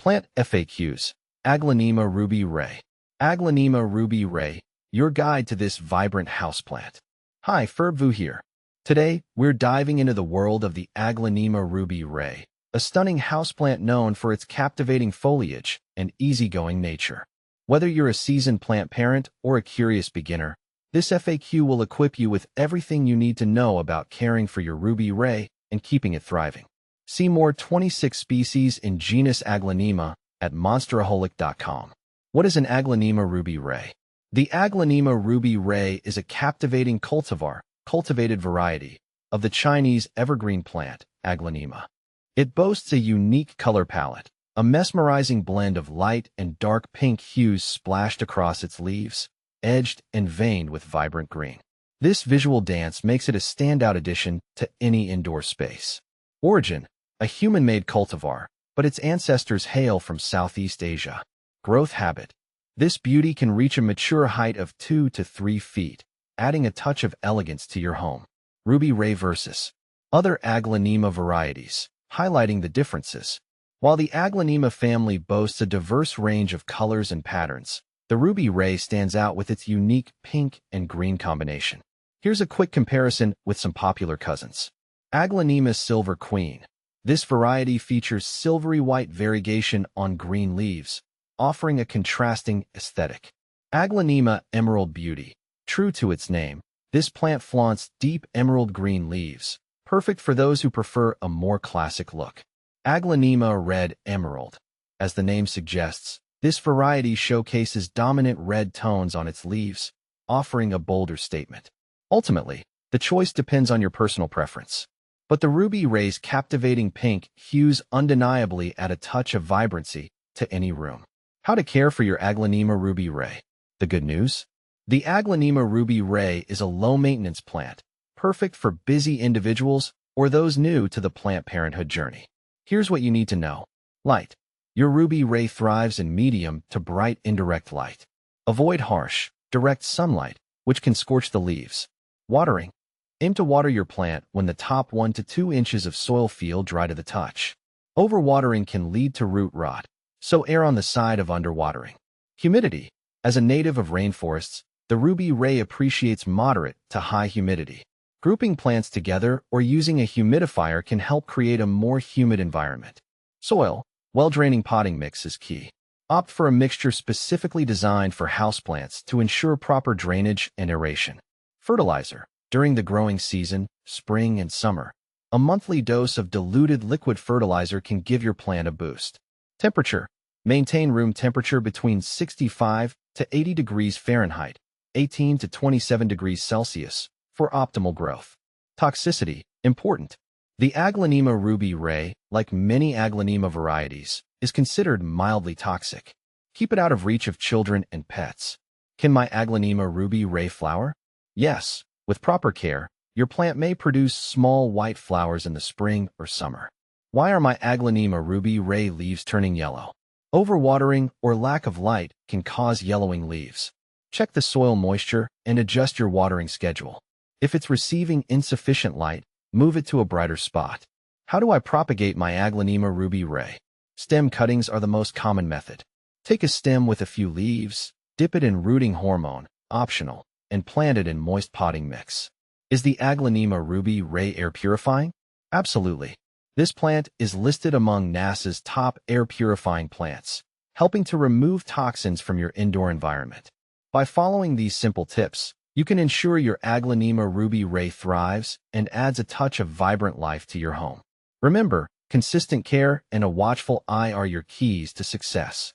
Plant FAQs. Aglaonema ruby ray. Aglaonema ruby ray, your guide to this vibrant houseplant. Hi, Ferbu here. Today, we're diving into the world of the Aglaonema ruby ray, a stunning houseplant known for its captivating foliage and easygoing nature. Whether you're a seasoned plant parent or a curious beginner, this FAQ will equip you with everything you need to know about caring for your ruby ray and keeping it thriving. See more 26 species in genus Aglaonema at monsteraholic.com. What is an Aglaonema ruby ray? The Aglaonema ruby ray is a captivating cultivated variety of the Chinese evergreen plant, Aglaonema. It boasts a unique color palette, a mesmerizing blend of light and dark pink hues splashed across its leaves, edged and veined with vibrant green. This visual dance makes it a standout addition to any indoor space. Origin: a human-made cultivar, but its ancestors hail from Southeast Asia. Growth habit: this beauty can reach a mature height of 2 to 3 feet, adding a touch of elegance to your home. Ruby ray versus other Aglaonema varieties, highlighting the differences. While the Aglaonema family boasts a diverse range of colors and patterns, the ruby ray stands out with its unique pink and green combination. Here's a quick comparison with some popular cousins. Aglaonema silver queen. This variety features silvery white variegation on green leaves, offering a contrasting aesthetic. Aglaonema emerald beauty. True to its name, this plant flaunts deep emerald green leaves, perfect for those who prefer a more classic look. Aglaonema red emerald. As the name suggests, this variety showcases dominant red tones on its leaves, offering a bolder statement. Ultimately, the choice depends on your personal preference. But the ruby ray's captivating pink hues undeniably add a touch of vibrancy to any room. How to care for your Aglaonema ruby ray. The good news? The Aglaonema ruby ray is a low-maintenance plant, perfect for busy individuals or those new to the plant parenthood journey. Here's what you need to know. Light. Your ruby ray thrives in medium to bright indirect light. Avoid harsh, direct sunlight, which can scorch the leaves. Watering. Aim to water your plant when the top 1 to 2 inches of soil feel dry to the touch. Overwatering can lead to root rot, so err on the side of underwatering. Humidity. As a native of rainforests, the ruby ray appreciates moderate to high humidity. Grouping plants together or using a humidifier can help create a more humid environment. Soil. Well-draining potting mix is key. Opt for a mixture specifically designed for houseplants to ensure proper drainage and aeration. Fertilizer. During the growing season, spring and summer, a monthly dose of diluted liquid fertilizer can give your plant a boost. Temperature. Maintain room temperature between 65 to 80 degrees Fahrenheit, 18 to 27 degrees Celsius, for optimal growth. Toxicity. Important. The Aglaonema ruby ray, like many Aglaonema varieties, is considered mildly toxic. Keep it out of reach of children and pets. Can my Aglaonema ruby ray flower? Yes. With proper care, your plant may produce small white flowers in the spring or summer. Why are my Aglaonema ruby ray leaves turning yellow? Overwatering or lack of light can cause yellowing leaves. Check the soil moisture and adjust your watering schedule. If it's receiving insufficient light, move it to a brighter spot. How do I propagate my Aglaonema ruby ray? Stem cuttings are the most common method. Take a stem with a few leaves, dip it in rooting hormone, optional, and plant it in moist potting mix. Is the Aglaonema ruby ray air purifying? Absolutely. This plant is listed among NASA's top air purifying plants, helping to remove toxins from your indoor environment. By following these simple tips, you can ensure your Aglaonema ruby ray thrives and adds a touch of vibrant life to your home. Remember, consistent care and a watchful eye are your keys to success.